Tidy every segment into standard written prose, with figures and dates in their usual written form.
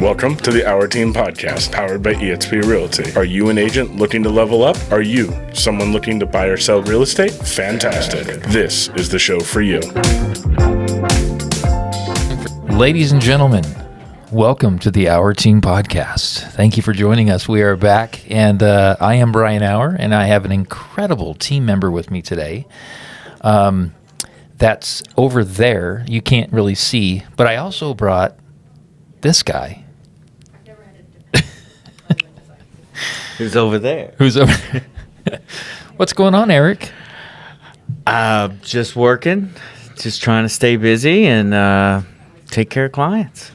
Welcome to the Our Team Podcast, powered by eXp Realty. Are you an agent looking to level up? Are you someone looking to buy or sell real estate? Fantastic. This is the show for you. Ladies and gentlemen, welcome to the Our Team Podcast. Thank you for joining us. We are back, and I am Brian Auer, and I have an incredible team member with me today. That's over there. You can't really see, but I also brought this guy. Who's over there? Who's over there? What's going on, Eric? Just working, just trying to stay busy and take care of clients.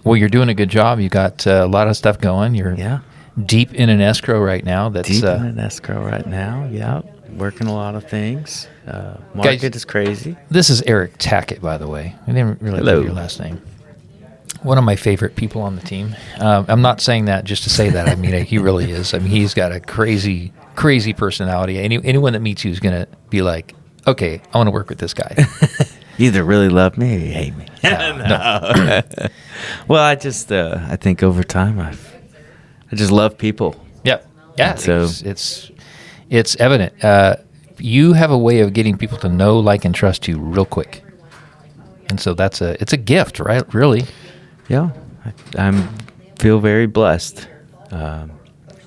Well, you're doing a good job. You got a lot of stuff going. You're deep in an escrow right now. That's deep in an escrow right now. Yeah, working a lot of things. Market Guys, is crazy. This is Eric Tackett, by the way. I didn't really know your last name. One of my favorite people on the team. I'm not saying that just to say that. I mean, he really is. I mean, he's got a crazy, crazy personality. Anyone that meets you is going to be like, okay, I want to work with this guy. You either really love me or you hate me. No. Well, I think over time, I just love people. Yep. Yeah. So it's evident. You have a way of getting people to know, like, and trust you real quick. And so it's a gift, right? Really. Yeah. I feel very blessed.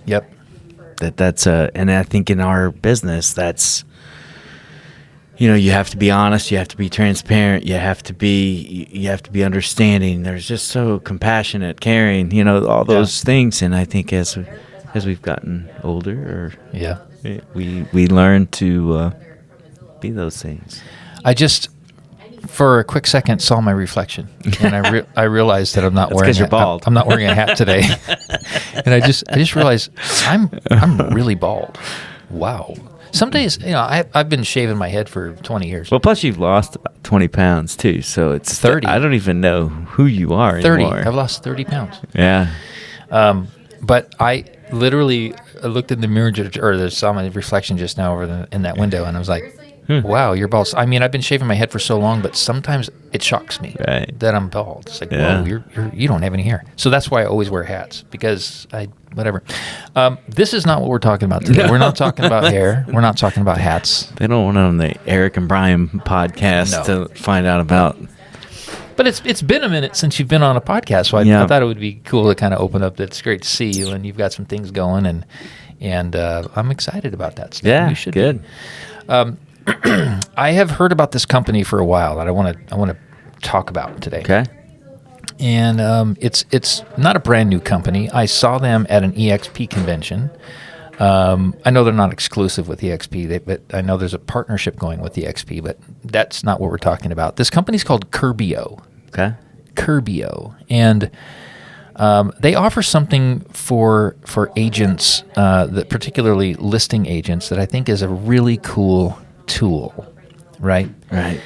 Yep. And I think in our business, that's, you have to be honest, you have to be transparent, you have to be understanding. There's just so compassionate, caring, all those things. And I think as we've gotten older, we learn to be those things. I just, for a quick second, saw my reflection, and I realized that I'm not wearing. Because you're bald. I'm not wearing a hat today, and I just realized I'm really bald. Wow. Some days, I've been shaving my head for 20 years. Well, plus you've lost about 20 pounds too, so it's 30. I don't even know who you are 30. anymore. I've lost 30 pounds. Yeah. But I literally looked in the mirror or saw my reflection just now in that window, and I was like, wow, you're bald. I mean, I've been shaving my head for so long, but sometimes it shocks me that I'm bald. It's like, whoa, you don't have any hair. So that's why I always wear hats, because whatever. This is not what we're talking about today. No. We're not talking about hair. We're not talking about hats. They don't want it on the Eric and Brian podcast to find out about. But it's been a minute since you've been on a podcast, so I thought it would be cool to kind of open up. It's great to see you, and you've got some things going, and I'm excited about that stuff. Yeah, you should good. I have heard about this company for a while that I want to talk about today. Okay. And it's not a brand new company. I saw them at an EXP convention. I know they're not exclusive with EXP, but I know there's a partnership going with EXP, but that's not what we're talking about. This company's called Curbio. Okay. Curbio. And they offer something for agents, that particularly listing agents, that I think is a really cool tool, right? Right.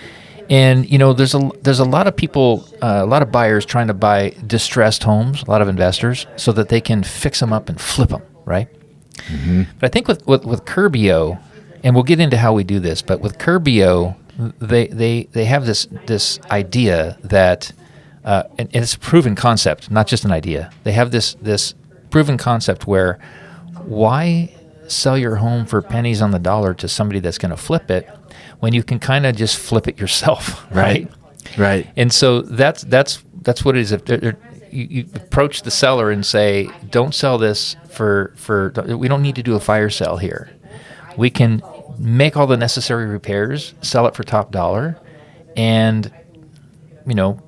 And there's a lot of people, a lot of buyers trying to buy distressed homes, a lot of investors, so that they can fix them up and flip them, right? Mm-hmm. But I think with Curbio, and we'll get into how we do this, but with Curbio, they have this idea that, and it's a proven concept, not just an idea. They have this proven concept where, why sell your home for pennies on the dollar to somebody that's going to flip it when you can kind of just flip it yourself, right? Right. And so that's what it is. You approach the seller and say, don't sell this for we don't need to do a fire sale here. We can make all the necessary repairs, sell it for top dollar, and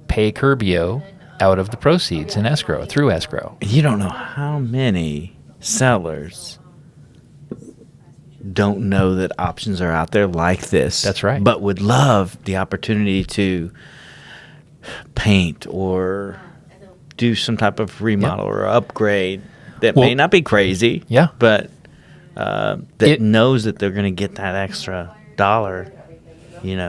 pay Curbio out of the proceeds in escrow, through escrow. You don't know how many sellers don't know that options are out there like this. That's right. But would love the opportunity to paint or do some type of remodel or upgrade that may not be crazy. Yeah. But that knows that they're going to get that extra dollar,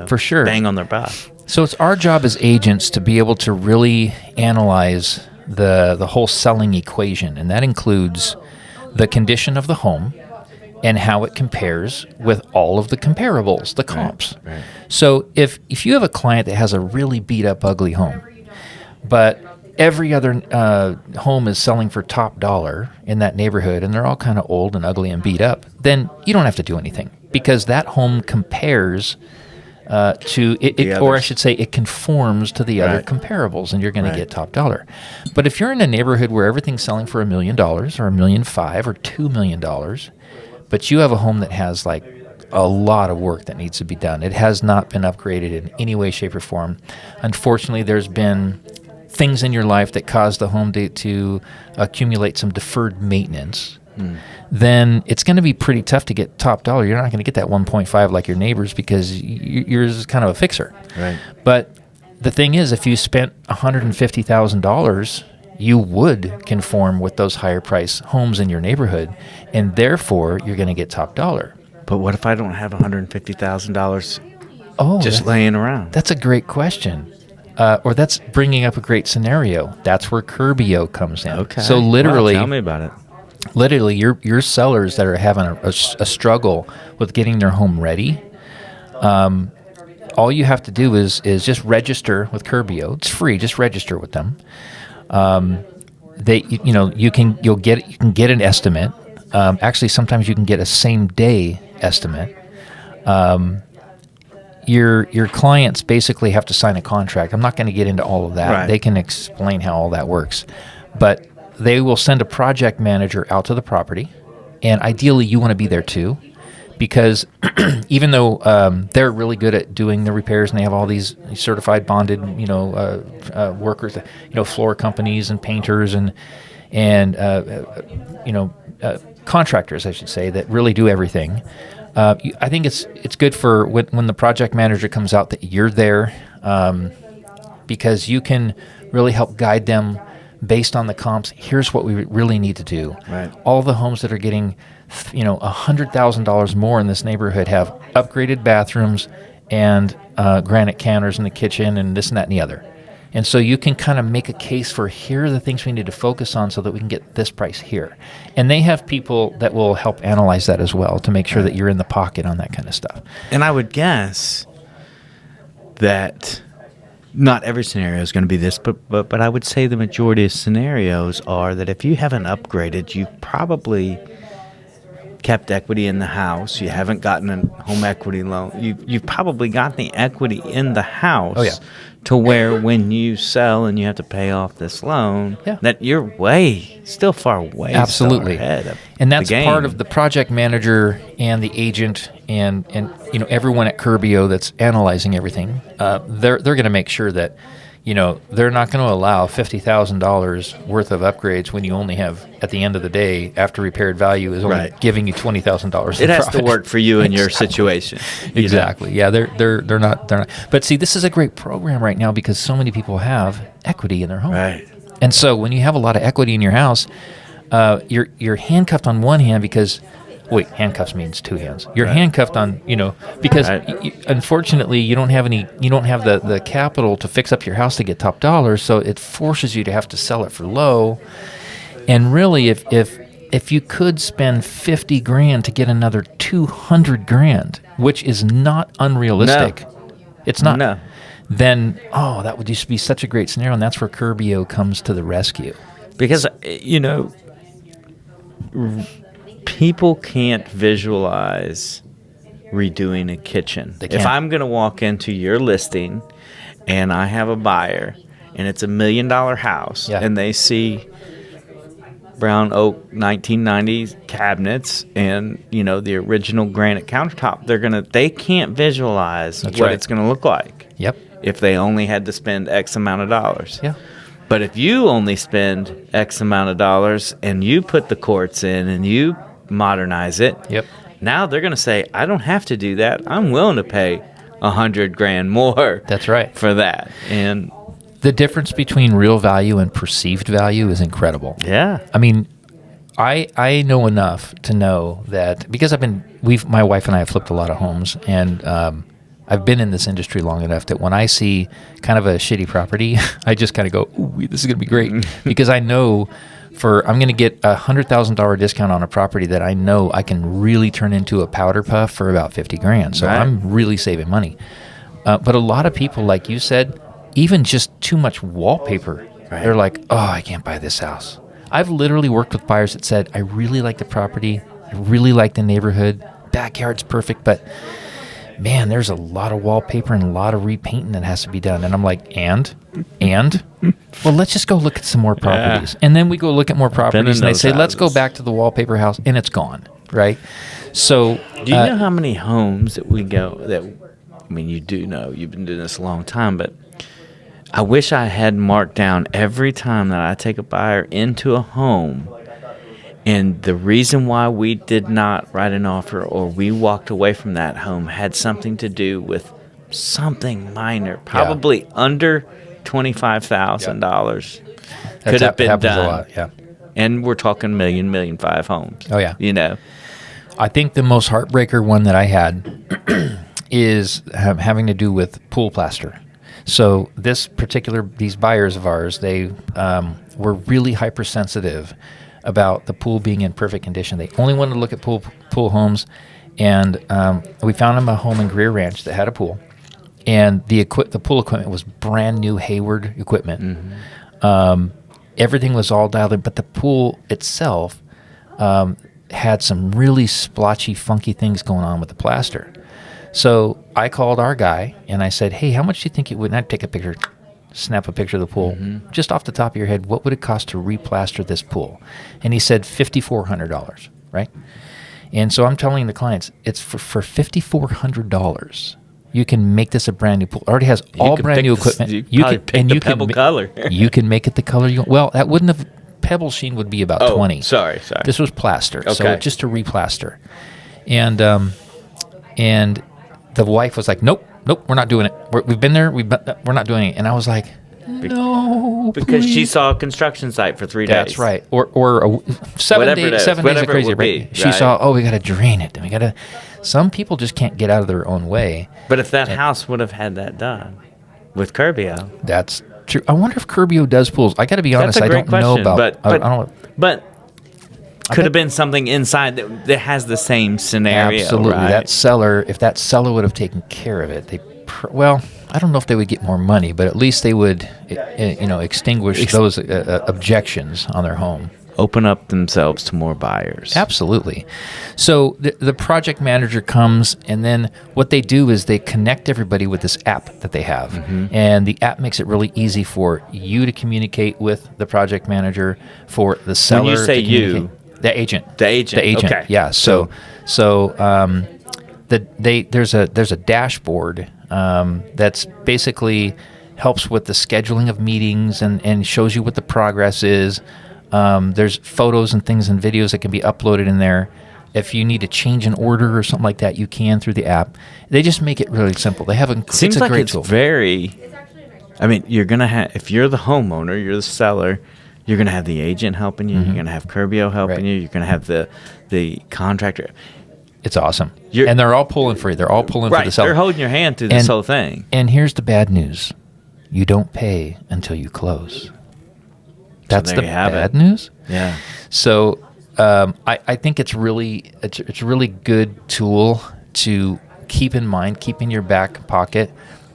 for sure, bang on their butt. So it's our job as agents to be able to really analyze the whole selling equation, and that includes the condition of the home and how it compares with all of the comparables, the comps. Right. So if you have a client that has a really beat up, ugly home, but every other home is selling for top dollar in that neighborhood, and they're all kind of old and ugly and beat up, then you don't have to do anything because that home compares to it, or I should say, it conforms to the other comparables, and you're going to get top dollar. But if you're in a neighborhood where everything's selling for $1 million or $1.5 million or $2 million, but you have a home that has like a lot of work that needs to be done, it has not been upgraded in any way, shape, or form. Unfortunately, there's been things in your life that cause the home to accumulate some deferred maintenance, then it's going to be pretty tough to get top dollar. You're not going to get that 1.5 like your neighbors because yours is kind of a fixer. Right. But the thing is, if you spent $150,000, you would conform with those higher price homes in your neighborhood, and therefore you're going to get top dollar. But what if I don't have Oh, just laying around? That's a great question. Or that's bringing up a great scenario. That's where Curbio comes in. Okay. So literally, tell me about it. Literally, your sellers that are having a struggle with getting their home ready, all you have to do is just register with Curbio. It's free. Just register with them. You can get an estimate. Actually, sometimes you can get a same day estimate. Your clients basically have to sign a contract. I'm not going to get into all of that. Right. They can explain how all that works, but they will send a project manager out to the property, and ideally you want to be there too, because even though they're really good at doing the repairs and they have all these certified bonded workers, floor companies and painters and contractors, I should say, that really do everything. I think it's good for when the project manager comes out that you're there, because you can really help guide them based on the comps. Here's what we really need to do. Right. All the homes that are getting, $100,000 more in this neighborhood have upgraded bathrooms and granite counters in the kitchen and this and that and the other. And so you can kind of make a case for here are the things we need to focus on so that we can get this price here. And they have people that will help analyze that as well to make sure that you're in the pocket on that kind of stuff. And I would guess that not every scenario is going to be this, but I would say the majority of scenarios are that if you haven't upgraded, you've probably kept equity in the house. You haven't gotten a home equity loan. You've probably got the equity in the house to where when you sell and you have to pay off this loan, that you're still far way Absolutely. ahead of and that's the game. part of the project manager and the agent and everyone at Curbio that's analyzing everything. They're going to make sure that they're not going to allow $50,000 worth of upgrades when you only have, at the end of the day, after repaired value is only giving you $20,000. It has to work for you in your situation. Exactly. Yeah, they're not. But see, this is a great program right now because so many people have equity in their home. Right. And so when you have a lot of equity in your house, you're handcuffed on one hand because. Wait, handcuffs means two hands. You're handcuffed on, because unfortunately you don't have the capital to fix up your house to get top dollar, so it forces you to have to sell it for low. And really, if you could spend $50,000 to get another $200,000, which is not unrealistic, it's not. No. Then that would just be such a great scenario, and that's where Curbio comes to the rescue. Because people can't visualize redoing a kitchen. If I'm going to walk into your listing and I have a buyer and it's $1 million house and they see brown oak 1990 cabinets and the original granite countertop, they can't visualize what it's going to look like. Yep. If they only had to spend X amount of dollars. Yeah. But if you only spend X amount of dollars and you put the quartz in and you modernize it, now they're going to say, I don't have to do that. I'm willing to pay $100,000 more. That's right. For that. And the difference between real value and perceived value is incredible. Yeah. I mean, I know enough to know that because my wife and I have flipped a lot of homes, and I've been in this industry long enough that when I see kind of a shitty property, I just kind of go, ooh, this is going to be great. Because I know I'm going to get a $100,000 discount on a property that I know I can really turn into a powder puff for about $50,000. So I'm really saving money. But a lot of people, like you said, even just too much wallpaper Right. They're like, oh, I can't buy this house. I've literally worked with buyers that said, I really like the property. I really like the neighborhood. Backyard's perfect, but man, there's a lot of wallpaper and a lot of repainting that has to be done. And I'm like, and? Well, let's just go look at some more properties. And then we go look at more properties, and they say, let's go back to the wallpaper house, and it's gone, right? So, do you know how many homes that we go that? I mean, you do know, you've been doing this a long time, but I wish I had marked down every time that I take a buyer into a home, and the reason why we did not write an offer or we walked away from that home had something to do with something minor, probably under $25,000 could have been happens done. a lot, yeah. And we're talking $1.5 million homes. Oh, yeah. You know. I think the most heartbreaker one that I had is having to do with pool plaster. So these buyers of ours, they were really hypersensitive about the pool being in perfect condition. They only wanted to look at pool homes, and we found them a home in Greer Ranch that had a pool, and the pool equipment was brand new Hayward equipment. Mm-hmm. Everything was all dialed in, but the pool itself had some really splotchy, funky things going on with the plaster. So I called our guy and I said, hey, how much do you think it would, and I'd take a picture, snap a picture of the pool, just off the top of your head, what would it cost to replaster this pool? And he said $5,400, right? And so I'm telling the clients, it's for $5,400. You can make this a brand new pool. It already has all brand new equipment. You can pick the pebble color. You can make it the color you want. Well, that wouldn't have, pebble sheen would be about 20. Sorry. This was plaster, Okay. so just to replaster. And the wife was like, nope, we're not doing it. We've been there, we're not doing it. And I was like, no, Because she please. saw a construction site for 3 days. That's right. Or 7 Whatever it days, is, 7 days of whatever it crazy, will right? be, She right. saw, we got to drain it. Some people just can't get out of their own way. But if that house would have had that done with Curbio, That's true. I wonder if Curbio does pools. I got to be honest, that's a I great don't know question. about. I don't know. But could have been something inside that has the same scenario. Absolutely. Right? That seller, if that seller would have taken care of it, I don't know if they would get more money, but at least they would, extinguish those objections on their home. Open up themselves to more buyers. Absolutely. So the project manager comes, and then what they do is they connect everybody with this app that they have. Mm-hmm. And the app makes it really easy for you to communicate with the project manager, for the seller. When you say to communicate. The agent. The agent. Okay. Yeah. So there's a dashboard that's basically helps with the scheduling of meetings and shows you what the progress is. There's photos and things and videos that can be uploaded in there. If you need to change an order or something like that, you can through the app. They just make it really simple. They have Seems it's a like great it's tool. very. I mean, you're gonna have, if you're the homeowner, you're the seller, you're gonna have the agent helping you. Mm-hmm. You're gonna have Curbio helping you. You're gonna have the contractor. It's awesome. And they're all pulling for you. They're all pulling for the seller. They're holding your hand through this whole thing. And here's the bad news: you don't pay until you close. That's the bad news. Yeah. So I think it's a really good tool to keep in mind, keep in your back pocket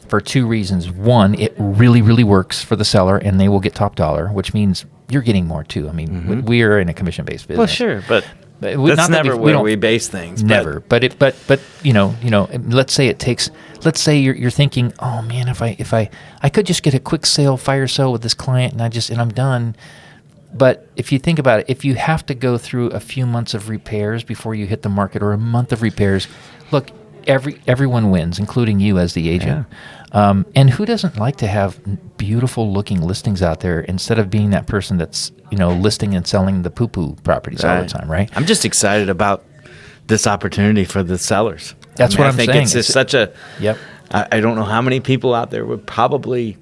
for two reasons. One, it really, really works for the seller, and they will get top dollar, which means you're getting more too. I mean, we are in a commission-based business. Well, sure, but that's never where we base things. Never. But let's say it takes. Let's say you're thinking, oh man, if I could just get a quick fire sale with this client, and I'm done. But if you think about it, if you have to go through a few months of repairs before you hit the market, or a month of repairs, look, everyone wins, including you as the agent. Yeah. And who doesn't like to have beautiful looking listings out there instead of being that person that's listing and selling the poo-poo properties all the time, right? I'm just excited about this opportunity for the sellers. That's what I'm saying. I think it's just such a. Yep. I don't know how many people out there would probably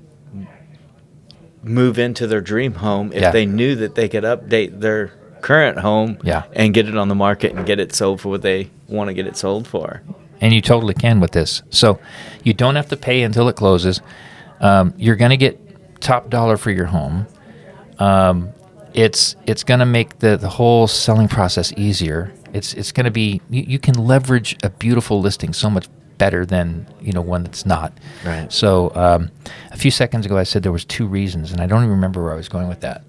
move into their dream home if they knew that they could update their current home and get it on the market and get it sold for what they want to get it sold for. And you totally can with this. So you don't have to pay until it closes. You're going to get top dollar for your home. It's going to make the whole selling process easier. It's going to be, you can leverage a beautiful listing so much better than one that's not. Right. So a few seconds ago I said there was 2 reasons, and I don't even remember where I was going with that.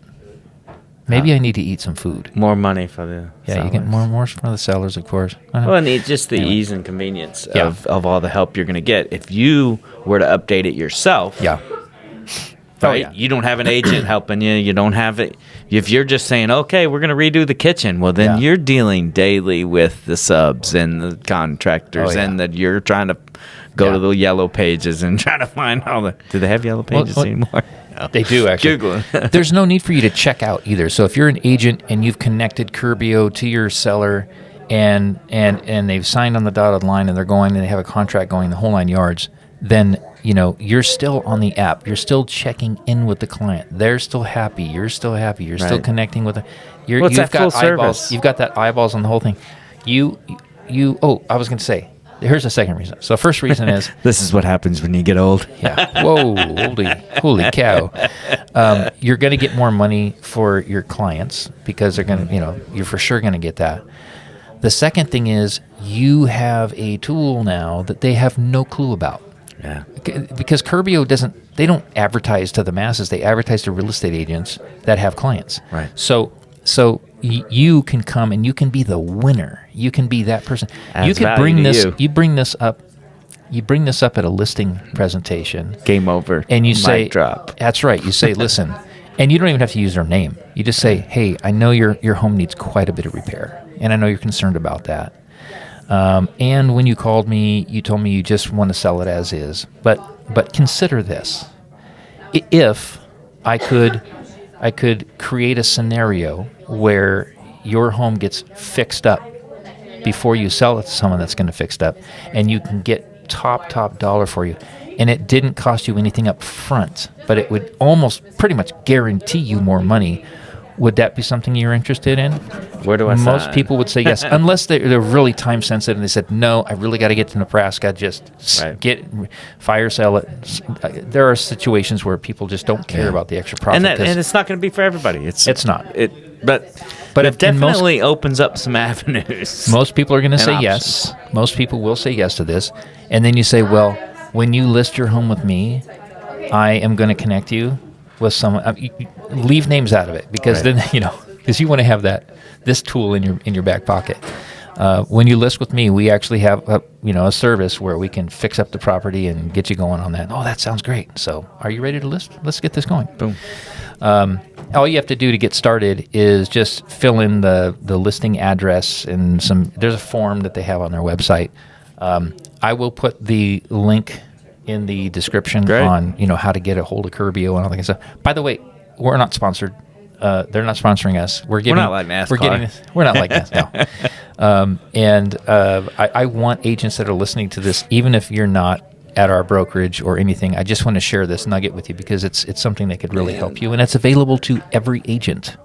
Maybe I need to eat some food. More money for the sellers. You get more for the sellers, of course. Well, and it's just the ease and convenience of all the help you're going to get. If you were to update it yourself, yeah. right? You don't have an agent helping you. You don't have it. If you're just saying, okay, we're going to redo the kitchen, well, then you're dealing daily with the subs and the contractors, and that you're trying to go to the yellow pages and try to find all the. Do they have yellow pages anymore? No. They do, actually. Googling. There's no need for you to check out either. So if you're an agent and you've connected Curbio to your seller, and they've signed on the dotted line and they're going and they have a contract going the whole 9 yards, then you're still on the app. You're still checking in with the client. They're still happy. You're still happy. You're still connecting with them. You've that got full eyeballs. service? You've got that eyeballs on the whole thing. I was going to say, here's the second reason. So first reason is this is what happens when you get old. Yeah. Whoa. Holy cow. You're going to get more money for your clients because they're going to, you're for sure going to get that. The second thing is you have a tool now that they have no clue about. Yeah. Because Curbio they don't advertise to the masses. They advertise to real estate agents that have clients. Right. So you can come and you can be the winner. You can be that person. Adds you can value bring to this. you. You bring this up. You bring this up at a listing presentation. Game over. And you say, Mic drop. That's right. You say, listen, and you don't even have to use their name. You just say, hey, I know your home needs quite a bit of repair, and I know you're concerned about that. And when you called me, you told me you just want to sell it as is. But consider this: if I could create a scenario where your home gets fixed up before you sell it to someone that's going to fix it up, and you can get top dollar for you, and it didn't cost you anything up front, but it would almost pretty much guarantee you more money. Would that be something you're interested in? Where do I sign? Most people would say yes, unless they're really time sensitive and they said, no, I really got to get to Nebraska, just fire sale it. There are situations where people just don't care about the extra profit. And it's not going to be for everybody. It's not. But it definitely opens up some avenues. Most people are going to say options. yes. Most people will say yes to this. And then you say, well, when you list your home with me, I am going to connect you with someone. Leave names out of it because then because you want to have this tool in your back pocket. When you list with me, we actually have a service where we can fix up the property and get you going on that. Oh, that sounds great. So, are you ready to list? Let's get this going. Boom. All you have to do to get started is just fill in the listing address and there's a form that they have on their website. I will put the link in the description on how to get a hold of Curbio and all that kind of stuff. By the way, we're not sponsored. They're not sponsoring us. We're not like NASCAR. We're not like NASCAR. No. I want agents that are listening to this, even if you're not at our brokerage or anything, I just want to share this nugget with you because it's something that could really help you, and it's available to every agent.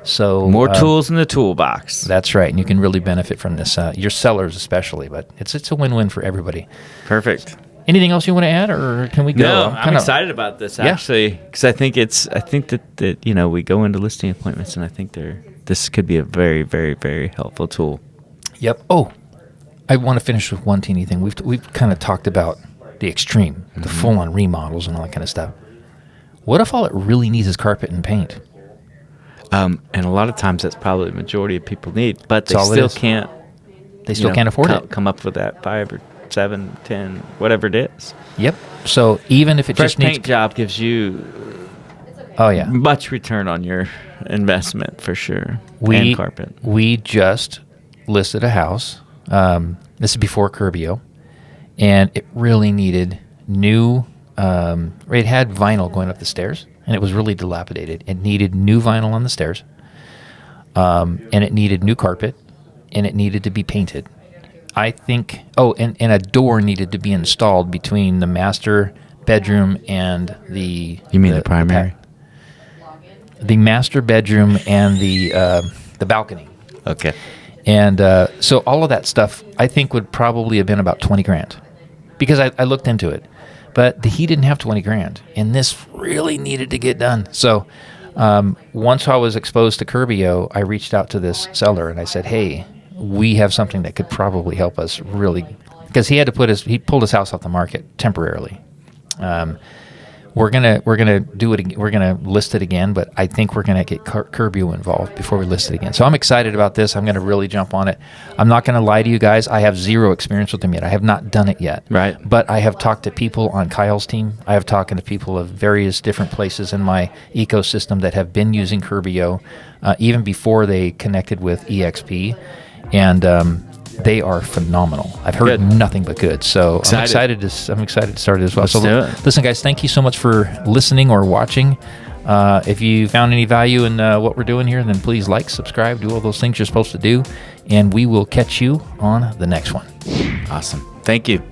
So more tools in the toolbox. That's right, and you can really benefit from this. Your sellers especially, but it's a win-win for everybody. Perfect. Anything else you want to add, or can we go? No, I'm excited about this actually because I think that we go into listing appointments, and I think this could be a very, very, very helpful tool. Yep. Oh, I want to finish with one teeny thing. We've kind of talked about the extreme, the full-on remodels and all that kind of stuff. What if all it really needs is carpet and paint? And a lot of times that's probably the majority of people need, but they still can't. They still can't afford it. Come up with that 5 or 7, 10, whatever it is. Yep. So even if it Fresh just needs paint job gives you much return on your investment for sure. And carpet. We just listed a house. This is before Curbio, and it really needed new. It had vinyl going up the stairs, and it was really dilapidated. It needed new vinyl on the stairs, and it needed new carpet, and it needed to be painted. I think. Oh, and a door needed to be installed between the master bedroom and the. You mean the primary? The master bedroom and the balcony. Okay. And so all of that stuff, I think, would probably have been about $20,000, because I looked into it, but he didn't have $20,000, and this really needed to get done. So once I was exposed to Curbio, I reached out to this seller and I said, "Hey, we have something that could probably help us really because he pulled his house off the market temporarily. We're gonna do it. We're gonna list it again, but I think we're gonna get Curbio involved before we list it again. So I'm excited about this. I'm gonna really jump on it. I'm not gonna lie to you guys. I have zero experience with them yet. I have not done it yet. Right. But I have talked to people on Kyle's team. I have talked to people of various different places in my ecosystem that have been using Curbio, even before they connected with EXP, and they are phenomenal. I've heard nothing but good. So I'm excited to start it as well. Let's do it. Listen, guys, thank you so much for listening or watching. If you found any value in what we're doing here, then please like, subscribe, do all those things you're supposed to do, and we will catch you on the next one. Awesome. Thank you.